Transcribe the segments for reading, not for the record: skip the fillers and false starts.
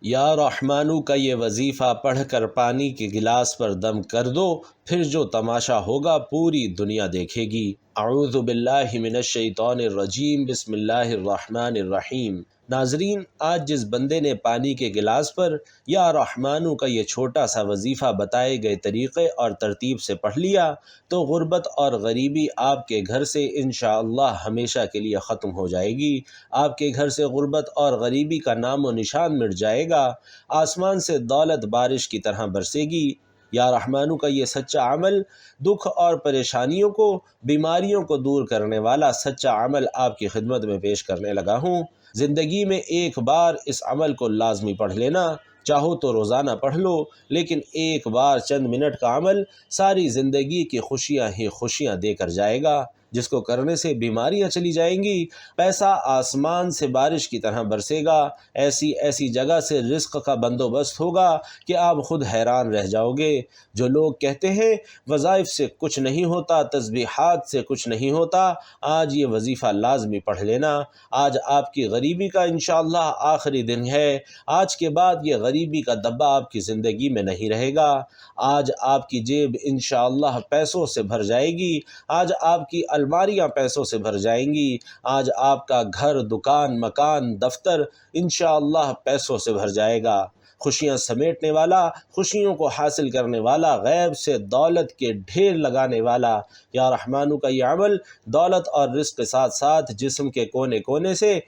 یا رحمانو کا یہ وظیفہ پڑھ کر پانی کے گلاس پر دم کر دو، پھر جو تماشا ہوگا پوری دنیا دیکھے گی۔ اعوذ باللہ من الشیطان الرجیم، بسم اللہ الرحمن الرحیم۔ ناظرین، آج جس بندے نے پانی کے گلاس پر یا رحمانو کا یہ چھوٹا سا وظیفہ بتائے گئے طریقے اور ترتیب سے پڑھ لیا تو غربت اور غریبی آپ کے گھر سے انشاءاللہ ہمیشہ کے لیے ختم ہو جائے گی۔ آپ کے گھر سے غربت اور غریبی کا نام و نشان مٹ جائے گا۔ آسمان سے دولت بارش کی طرح برسے گی۔ یا رحمانو کا یہ سچا عمل دکھ اور پریشانیوں کو، بیماریوں کو دور کرنے والا سچا عمل آپ کی خدمت میں پیش کرنے لگا ہوں۔ زندگی میں ایک بار اس عمل کو لازمی پڑھ لینا، چاہو تو روزانہ پڑھ لو، لیکن ایک بار چند منٹ کا عمل ساری زندگی کی خوشیاں ہی خوشیاں دے کر جائے گا، جس کو کرنے سے بیماریاں چلی جائیں گی، پیسہ آسمان سے بارش کی طرح برسے گا، ایسی ایسی جگہ سے رزق کا بندوبست ہوگا کہ آپ خود حیران رہ جاؤ گے۔ جو لوگ کہتے ہیں وظائف سے کچھ نہیں ہوتا، تسبیحات سے کچھ نہیں ہوتا، آج یہ وظیفہ لازمی پڑھ لینا۔ آج آپ کی غریبی کا انشاءاللہ آخری دن ہے۔ آج کے بعد یہ غریبی کا دبا آپ کی زندگی میں نہیں رہے گا۔ آج آپ کی جیب انشاءاللہ پیسوں سے بھر جائے گی۔ آج آپ کی الماریاں پیسوں سے بھر جائیں گی۔ آج آپ کا گھر، دکان، مکان، دفتر انشاءاللہ پیسوں سے بھر جائے گا۔ خوشیاں سمیٹنے والا، خوشیوں کو حاصل کرنے والا، غیب سے دولت کے ڈھیر لگانے والا یا رحمانو کا یہ عمل دولت اور رزق کے ساتھ ساتھ جسم کے کونے کونے سے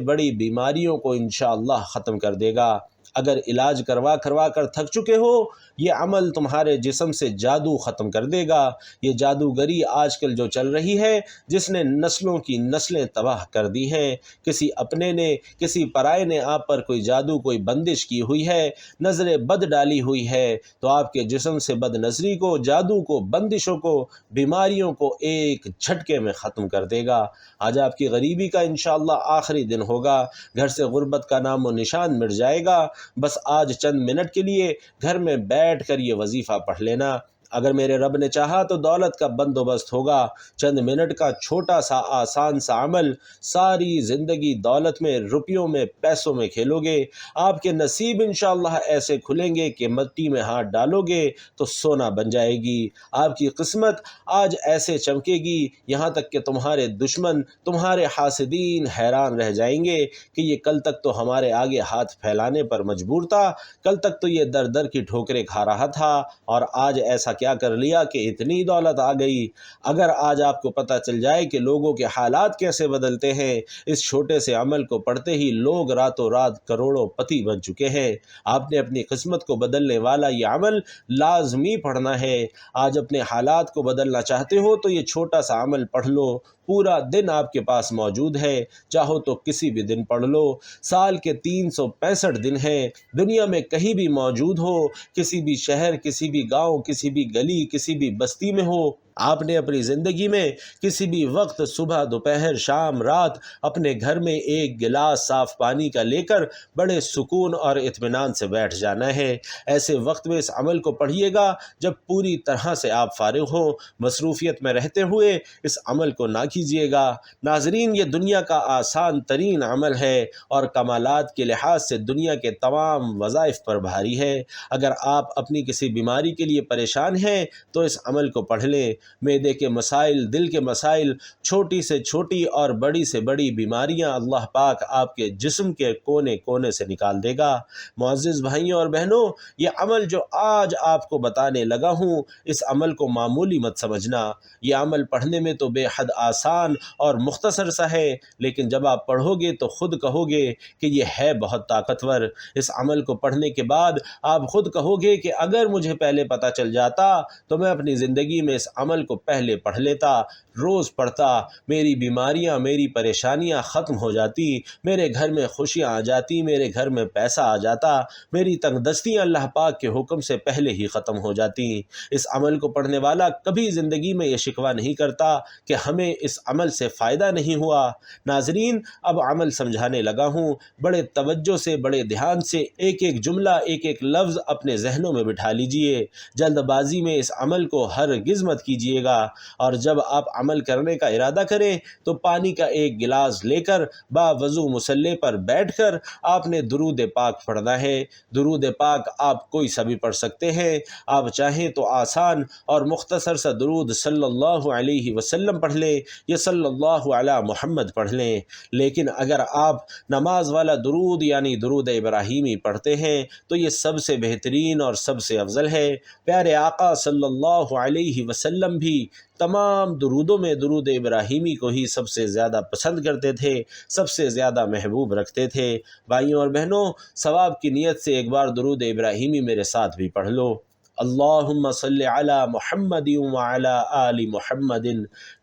بڑی بیماریوں کو انشاءاللہ ختم کر دے گا۔ اگر علاج کروا کر تھک چکے ہو، یہ عمل تمہارے جسم سے جادو ختم کر دے گا۔ یہ جادوگری آج کل جو چل رہی ہے، جس نے نسلوں کی نسلیں تباہ کر دی ہیں، کسی اپنے نے، کسی پرائے نے آپ پر کوئی جادو، کوئی بندش کی ہوئی ہے، نظر بد ڈالی ہوئی ہے، تو آپ کے جسم سے بد نظری کو، جادو کو، بندشوں کو، بیماریوں کو ایک جھٹکے میں ختم کر دے گا۔ آج آپ کی غریبی کا انشاءاللہ آخری دن ہوگا۔ گھر سے غربت کا نام و نشان مٹ جائے گا۔ بس آج چند منٹ کے لیے گھر میں بیٹھ کر یہ وظیفہ پڑھ لینا۔ اگر میرے رب نے چاہا تو دولت کا بندوبست ہوگا۔ چند منٹ کا چھوٹا سا آسان سا عمل، ساری زندگی دولت میں، روپیوں میں، پیسوں میں کھیلو گے۔ آپ کے نصیب انشاءاللہ ایسے کھلیں گے کہ مٹی میں ہاتھ ڈالو گے تو سونا بن جائے گی۔ آپ کی قسمت آج ایسے چمکے گی، یہاں تک کہ تمہارے دشمن، تمہارے حاسدین حیران رہ جائیں گے کہ یہ کل تک تو ہمارے آگے ہاتھ پھیلانے پر مجبور تھا، کل تک تو یہ در در کی ٹھوکریں کھا رہا تھا، اور آج ایسا کیا کر لیا کہ اتنی دولت آ گئی۔ اگر آج آپ کو پتہ چل جائے کہ لوگوں کے حالات کیسے بدلتے ہیں، اس چھوٹے سے عمل کو پڑھتے ہی لوگ راتوں رات کروڑوں پتی بن چکے ہیں۔ آپ نے اپنی قسمت کو بدلنے والا یہ عمل لازمی پڑھنا ہے۔ آج اپنے حالات کو بدلنا چاہتے ہو تو یہ چھوٹا سا عمل پڑھ لو۔ پورا دن آپ کے پاس موجود ہے، چاہو تو کسی بھی دن پڑھ لو۔ سال کے 365 دن ہیں، دنیا میں کہیں بھی موجود ہو، کسی بھی شہر، کسی بھی گاؤں، کسی بھی گلی، کسی بھی بستی میں ہو، آپ نے اپنی زندگی میں کسی بھی وقت، صبح، دوپہر، شام، رات، اپنے گھر میں ایک گلاس صاف پانی کا لے کر بڑے سکون اور اطمینان سے بیٹھ جانا ہے۔ ایسے وقت میں اس عمل کو پڑھیے گا جب پوری طرح سے آپ فارغ ہوں۔ مصروفیت میں رہتے ہوئے اس عمل کو نہ کیجیے گا۔ ناظرین، یہ دنیا کا آسان ترین عمل ہے اور کمالات کے لحاظ سے دنیا کے تمام وظائف پر بھاری ہے۔ اگر آپ اپنی کسی بیماری کے لیے پریشان ہیں تو اس عمل کو پڑھ لیں۔ معدے کے مسائل، دل کے مسائل، چھوٹی سے چھوٹی اور بڑی سے بڑی بیماریاں اللہ پاک آپ کے جسم کے کونے کونے سے نکال دے گا۔ معزز بھائیوں اور بہنوں، یہ عمل جو آج آپ کو بتانے لگا ہوں، اس عمل کو معمولی مت سمجھنا۔ یہ عمل پڑھنے میں تو بے حد آسان اور مختصر سا ہے، لیکن جب آپ پڑھو گے تو خود کہو گے کہ یہ ہے بہت طاقتور۔ اس عمل کو پڑھنے کے بعد آپ خود کہو گے کہ اگر مجھے پہلے پتہ چل جاتا تو میں اپنی زندگی میں اس عمل کو پہلے پڑھ لیتا، روز پڑھتا، میری بیماریاں، میری پریشانیاں ختم ہو جاتی، میرے گھر میں خوشیاں آ جاتی، میرے گھر میں پیسہ آ جاتا، میری تنگ دستیاں اللہ پاک کے حکم سے پہلے ہی ختم ہو جاتی۔ اس عمل کو پڑھنے والا کبھی زندگی میں یہ شکوہ نہیں کرتا کہ ہمیں اس عمل سے فائدہ نہیں ہوا۔ ناظرین، اب عمل سمجھانے لگا ہوں، بڑے توجہ سے، بڑے دھیان سے ایک ایک جملہ، ایک ایک لفظ اپنے ذہنوں میں بٹھا لیجئے۔ جلد بازی میں اس عمل کو ہرگز مت کیجیے گا، اور جب آپ عمل کرنے کا ارادہ کریں تو پانی کا ایک گلاس لے کر باوضو مصلی پر بیٹھ کر آپ نے درود پاک پڑھنا ہے۔ درود پاک آپ کوئی سا بھی پڑھ سکتے ہیں، آپ چاہیں تو آسان اور مختصر سا درود صلی اللہ علیہ وسلم پڑھ لیں یا صلی اللہ علی محمد پڑھ لیں، لیکن اگر آپ نماز والا درود یعنی درود ابراہیمی پڑھتے ہیں تو یہ سب سے بہترین اور سب سے افضل ہے۔ پیارے آقا صلی اللہ علیہ وسلم بھی تمام درودوں میں درود ابراہیمی کو ہی سب سے زیادہ پسند کرتے تھے، سب سے زیادہ محبوب رکھتے تھے۔ بھائیوں اور بہنوں، ثواب کی نیت سے ایک بار درود ابراہیمی میرے ساتھ بھی پڑھ لو۔ اللہم صلی علی محمد وعلی آل محمد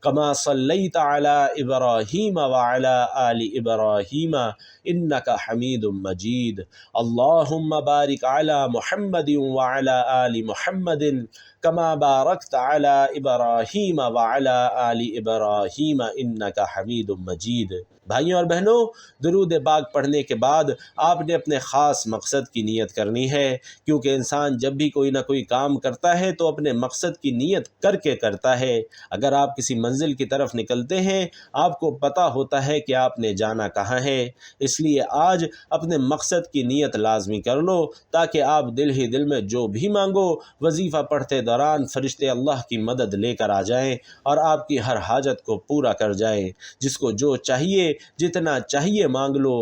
کما صلیت علی ابراہیم وعلی آل ابراہیم انک حمید مجید۔ اللہم بارک علی محمد وعلی آل محمد کما بارکت علی ابراہیم وعلی آل ابراہیم انک حمید مجید۔ بھائیوں اور بہنوں، درود پاک پڑھنے کے بعد آپ نے اپنے خاص مقصد کی نیت کرنی ہے، کیونکہ انسان جب بھی کوئی نہ کوئی کام کرتا ہے تو اپنے مقصد کی نیت کر کے کرتا ہے۔ اگر آپ کسی منزل کی طرف نکلتے ہیں، آپ کو پتہ ہوتا ہے کہ آپ نے جانا کہاں ہے، اس لیے آج اپنے مقصد کی نیت لازمی کر لو تاکہ آپ دل ہی دل میں جو بھی مانگو وظیفہ پڑھتے دوران فرشتے اللہ کی مدد لے کر آ جائیں اور آپ کی ہر حاجت کو پورا کر جائیں۔ جس کو جو چاہیے جتنا چاہیے مانگ لو،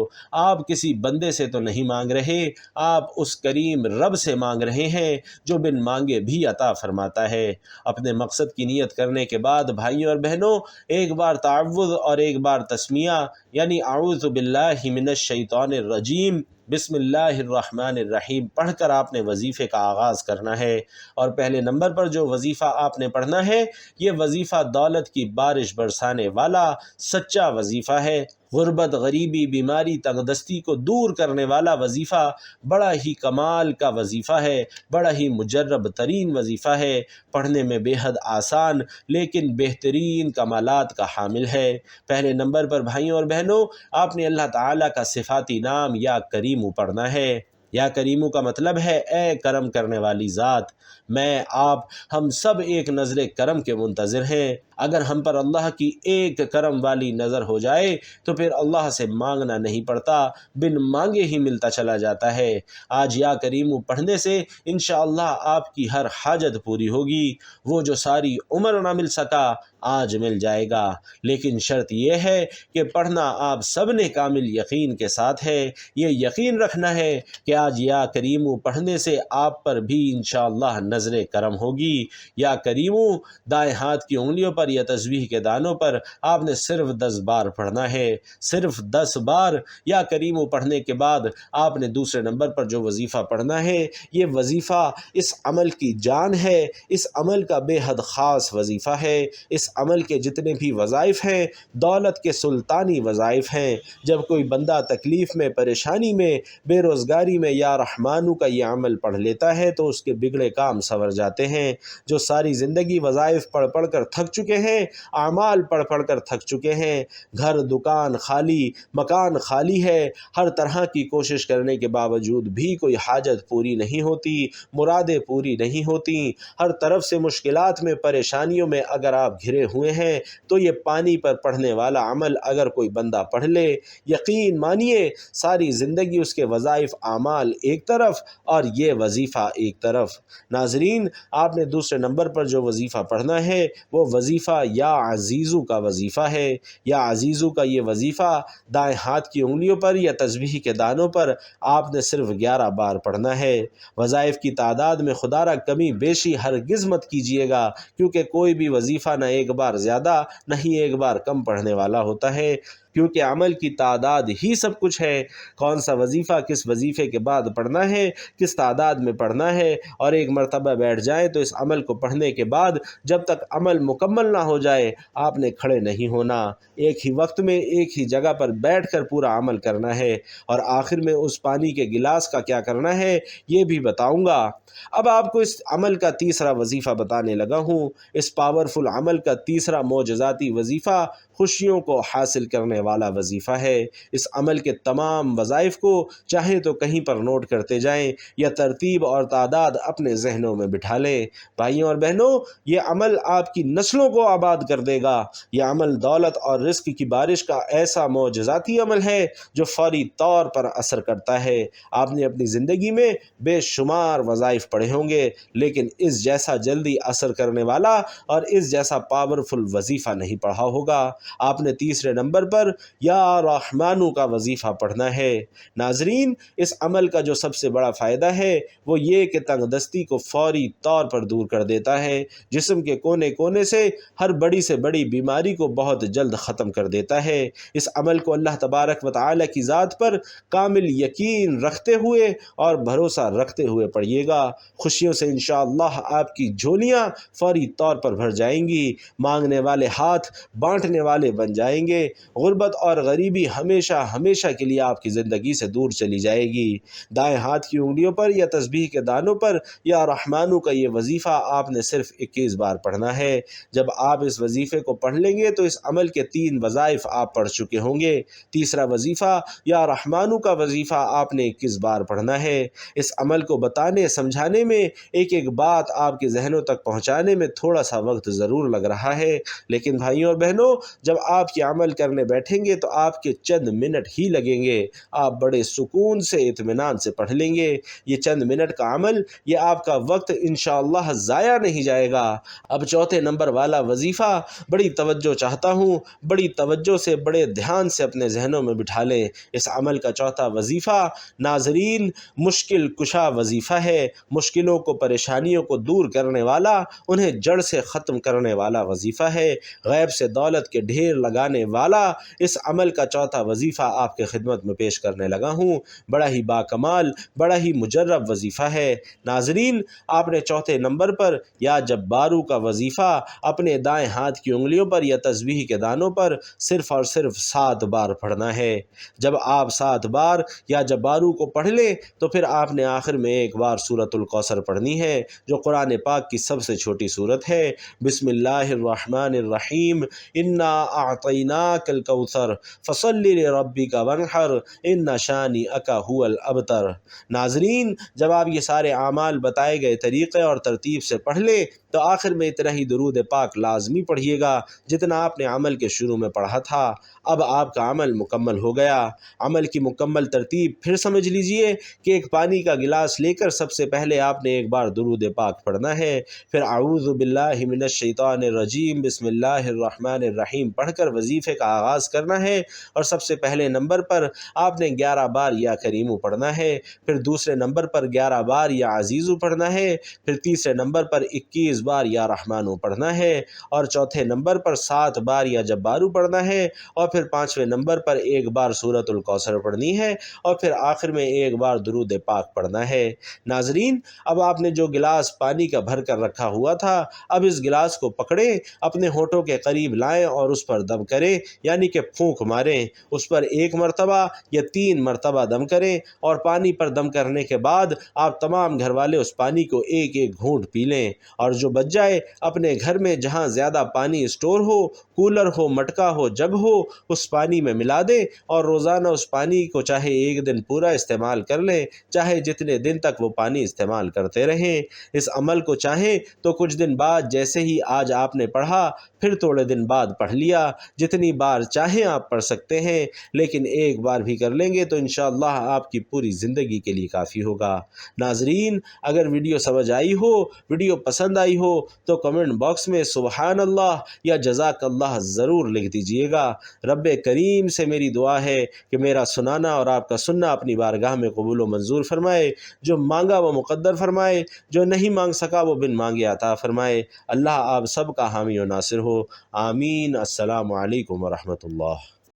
آپ کسی بندے سے تو نہیں مانگ رہے، آپ اس کریم رب سے مانگ رہے ہیں جو بن مانگے بھی عطا فرماتا ہے۔ اپنے مقصد کی نیت کرنے کے بعد بھائیوں اور بہنوں، ایک بار تعوذ اور ایک بار تسمیہ یعنی اعوذ باللہ من الشیطان الرجیم بسم اللہ الرحمن الرحیم پڑھ کر آپ نے وظیفے کا آغاز کرنا ہے۔ اور پہلے نمبر پر جو وظیفہ آپ نے پڑھنا ہے، یہ وظیفہ دولت کی بارش برسانے والا سچا وظیفہ ہے، غربت، غریبی، بیماری، تنگ دستی کو دور کرنے والا وظیفہ، بڑا ہی کمال کا وظیفہ ہے، بڑا ہی مجرب ترین وظیفہ ہے، پڑھنے میں بے حد آسان لیکن بہترین کمالات کا حامل ہے۔ پہلے نمبر پر بھائیوں اور بہنوں، آپ نے اللہ تعالیٰ کا صفاتی نام یا کریمو پڑھنا ہے۔ یا کریمو کا مطلب ہے اے کرم کرنے والی ذات، میں آپ ہم سب ایک نظر کرم کے منتظر ہیں۔ اگر ہم پر اللہ کی ایک کرم والی نظر ہو جائے تو پھر اللہ سے مانگنا نہیں پڑتا، بن مانگے ہی ملتا چلا جاتا ہے۔ آج یا کریمو پڑھنے سے انشاءاللہ آپ کی ہر حاجت پوری ہوگی، وہ جو ساری عمر نہ مل سکا آج مل جائے گا، لیکن شرط یہ ہے کہ پڑھنا آپ سب نے کامل یقین کے ساتھ ہے۔ یہ یقین رکھنا ہے کہ آج یا کریمو پڑھنے سے آپ پر بھی انشاءاللہ نظر کرم ہوگی۔ یا کریمو دائیں ہاتھ کی انگلیوں پر یا تسبیح کے دانوں پر آپ نے صرف 10 بار پڑھنا ہے، صرف 10 بار۔ یا کریمو پڑھنے کے بعد آپ نے دوسرے نمبر پر جو وظیفہ پڑھنا ہے، یہ وظیفہ اس عمل کی جان ہے، اس عمل کا بے حد خاص وظیفہ ہے۔ اس عمل کے جتنے بھی وظائف ہیں دولت کے سلطانی وظائف ہیں۔ جب کوئی بندہ تکلیف میں، پریشانی میں، بے روزگاری میں یا رحمانو کا یہ عمل پڑھ لیتا ہے تو اس کے بگڑے کام سنور جاتے ہیں۔ جو ساری زندگی وظائف پڑھ پڑھ کر تھک چکے ہیں، اعمال پڑھ پڑھ کر تھک چکے ہیں، گھر دکان خالی، مکان خالی ہے، ہر طرح کی کوشش کرنے کے باوجود بھی کوئی حاجت پوری نہیں ہوتی، مرادیں پوری نہیں ہوتی، ہر طرف سے مشکلات میں، پریشانیوں میں اگر آپ گھرے ہوئے ہیں تو یہ پانی پر پڑھنے والا عمل اگر کوئی بندہ پڑھ لے، یقین مانیے ساری زندگی اس کے وظائف اعمال ایک طرف اور یہ وظیفہ ایک طرف۔ ناظرین، آپ نے دوسرے نمبر پر جو وظیفہ پڑھنا ہے وہ وظیفہ یا عزیزو کا وظیفہ ہے۔ یا عزیزو کا یہ وظیفہ دائیں ہاتھ کی انگلیوں پر یا تسبیح کے دانوں پر آپ نے صرف 11 بار پڑھنا ہے۔ وظائف کی تعداد میں خدا را کمی بیشی ہرگز مت کیجیے گا، کیونکہ کوئی بھی وظیفہ نہ ایک بار زیادہ نہ ہی ایک بار کم پڑھنے والا ہوتا ہے، کیونکہ عمل کی تعداد ہی سب کچھ ہے۔ کون سا وظیفہ کس وظیفے کے بعد پڑھنا ہے، کس تعداد میں پڑھنا ہے، اور ایک مرتبہ بیٹھ جائیں تو اس عمل کو پڑھنے کے بعد جب تک عمل مکمل نہ ہو جائے آپ نے کھڑے نہیں ہونا، ایک ہی وقت میں ایک ہی جگہ پر بیٹھ کر پورا عمل کرنا ہے۔ اور آخر میں اس پانی کے گلاس کا کیا کرنا ہے یہ بھی بتاؤں گا۔ اب آپ کو اس عمل کا تیسرا وظیفہ بتانے لگا ہوں۔ اس پاورفل عمل کا تیسرا معجزاتی وظیفہ خوشیوں کو حاصل کرنے والا وظیفہ ہے۔ اس عمل کے تمام وظائف کو چاہے تو کہیں پر نوٹ کرتے جائیں یا ترتیب اور تعداد اپنے ذہنوں میں بٹھا لیں۔ بھائیوں اور بہنوں، یہ عمل آپ کی نسلوں کو آباد کر دے گا۔ یہ عمل دولت اور رزق کی بارش کا ایسا معجزاتی عمل ہے جو فوری طور پر اثر کرتا ہے۔ آپ نے اپنی زندگی میں بے شمار وظائف پڑھے ہوں گے، لیکن اس جیسا جلدی اثر کرنے والا اور اس جیسا پاورفل وظیفہ نہیں پڑھا ہوگا۔ آپ نے تیسرے نمبر پر یا رحمانو کا وظیفہ پڑھنا ہے۔ ناظرین، اس عمل کا جو سب سے بڑا فائدہ ہے وہ یہ کہ تنگ دستی کو فوری طور پر دور کر دیتا ہے، جسم کے کونے کونے سے ہر بڑی سے بڑی بیماری کو بہت جلد ختم کر دیتا ہے۔ اس عمل کو اللہ تبارک و تعالی کی ذات پر کامل یقین رکھتے ہوئے اور بھروسہ رکھتے ہوئے پڑھیے گا۔ خوشیوں سے انشاءاللہ آپ کی جھولیاں فوری طور پر بھر جائیں گی، مانگنے والے ہاتھ بانٹنے والے بن جائیں گے، غربت اور غریبی ہمیشہ ہمیشہ کے لیے آپ کی زندگی سے دور چلی جائے گی۔ دائیں ہاتھ کی انگلیوں پر یا تسبیح کے دانوں پر یا رحمانو کا یہ وظیفہ آپ نے صرف 21 بار پڑھنا ہے۔ جب آپ اس وظیفے کو پڑھ لیں گے تو اس عمل کے 3 وظائف آپ پڑھ چکے ہوں گے۔ تیسرا وظیفہ یا رحمانو کا وظیفہ آپ نے 21 بار پڑھنا ہے۔ اس عمل کو بتانے سمجھانے میں ایک ایک بات آپ کے ذہنوں تک پہنچانے میں تھوڑا سا وقت ضرور لگ رہا ہے، لیکن بھائیوں اور بہنوں، جب آپ یہ عمل کرنے بیٹھیں گے تو آپ کے چند منٹ ہی لگیں گے۔ آپ بڑے سکون سے اطمینان سے پڑھ لیں گے۔ یہ چند منٹ کا عمل، یہ آپ کا وقت انشاءاللہ ضائع نہیں جائے گا۔ اب چوتھے نمبر والا وظیفہ بڑی توجہ چاہتا ہوں، بڑی توجہ سے بڑے دھیان سے اپنے ذہنوں میں بٹھا لیں۔ اس عمل کا چوتھا وظیفہ ناظرین مشکل کشا وظیفہ ہے، مشکلوں کو پریشانیوں کو دور کرنے والا، انہیں جڑ سے ختم کرنے والا وظیفہ ہے، غیب سے دولت کے ڈھیر لگانے والا۔ اس عمل کا چوتھا وظیفہ آپ کے خدمت میں پیش کرنے لگا ہوں۔ بڑا ہی باکمال، بڑا ہی مجرب وظیفہ ہے۔ ناظرین، آپ نے چوتھے نمبر پر یا جبارو کا وظیفہ اپنے دائیں ہاتھ کی انگلیوں پر یا تسبیح کے دانوں پر صرف اور صرف 7 بار پڑھنا ہے۔ جب آپ 7 بار یا جبارو کو پڑھ لیں تو پھر آپ نے آخر میں ایک بار سورۃ الکوثر پڑھنی ہے، جو قرآن پاک کی سب سے چھوٹی سورت ہے۔ بسم اللہ الرحمن الرحیم، انا اعطیناک الکوثر فصل لربک وانحر ان شانئک هو الابتر۔ ناظرین، جب آپ یہ سارے اعمال بتائے گئے طریقے اور ترتیب سے پڑھ لیں تو آخر میں اتنا ہی درود پاک لازمی پڑھیے گا جتنا آپ نے عمل کے شروع میں پڑھا تھا۔ اب آپ کا عمل مکمل ہو گیا۔ عمل کی مکمل ترتیب پھر سمجھ لیجئے کہ ایک پانی کا گلاس لے کر سب سے پہلے آپ نے ایک بار درود پاک پڑھنا ہے، پھر اعوذ باللہ من الشیطان الرجیم بسم اللہ الرحمن الرحیم پڑھ کر وظیفے کا آغاز کرنا ہے، اور سب سے پہلے نمبر پر آپ نے 11 بار یا کریمو پڑھنا ہے، پھر دوسرے نمبر پر 11 بار یا عزیزو پڑھنا ہے، پھر تیسرے نمبر پر 21 بار یا رحمانو پڑھنا ہے، اور چوتھے نمبر پر 7 بار یا جبارو پڑھنا ہے، اور پھر 5ویں نمبر پر ایک بار سورۃ الکوثر پڑھنی ہے، اور پھر آخر میں ایک بار درود پاک پڑھنا ہے۔ ناظرین، اب آپ نے جو گلاس پانی کا بھر کر رکھا ہوا تھا، اب اس گلاس کو پکڑیں، اپنے ہونٹوں کے قریب لائیں اور اس پر دم کریں، یعنی کہ پھونک ماریں۔ اس پر 1 مرتبہ یا 3 مرتبہ دم کریں، اور پانی پر دم کرنے کے بعد آپ تمام گھر والے اس پانی کو ایک ایک گھونٹ پی لیں، اور جو بچ جائے اپنے گھر میں جہاں زیادہ پانی اسٹور ہو، کولر ہو، مٹکا ہو، جگ ہو، اس پانی میں ملا دیں، اور روزانہ اس پانی کو چاہے ایک دن پورا استعمال کر لیں، چاہے جتنے دن تک وہ پانی استعمال کرتے رہیں۔ اس عمل کو چاہیں تو کچھ دن بعد جیسے ہی آج آپ نے پڑھا پھر تھوڑے دن بعد پڑھ لیا، جتنی بار چاہیں آپ پڑھ سکتے ہیں، لیکن ایک بار بھی کر لیں گے تو انشاءاللہ آپ کی پوری زندگی کے لیے کافی ہوگا۔ ناظرین، اگر ویڈیو سمجھ آئی ہو، ویڈیو پسند آئی ہو تو کمنٹ باکس میں سبحان اللہ یا جزاک اللہ ضرور لکھ دیجئے گا۔ رب کریم سے میری دعا ہے کہ میرا سنانا اور آپ کا سننا اپنی بارگاہ میں قبول و منظور فرمائے، جو مانگا وہ مقدر فرمائے، جو نہیں مانگ سکا وہ بن مانگے عطا فرمائے۔ اللہ آپ سب کا حامی و ناصر ہو، آمین۔ السلام علیکم ورحمۃ اللہ۔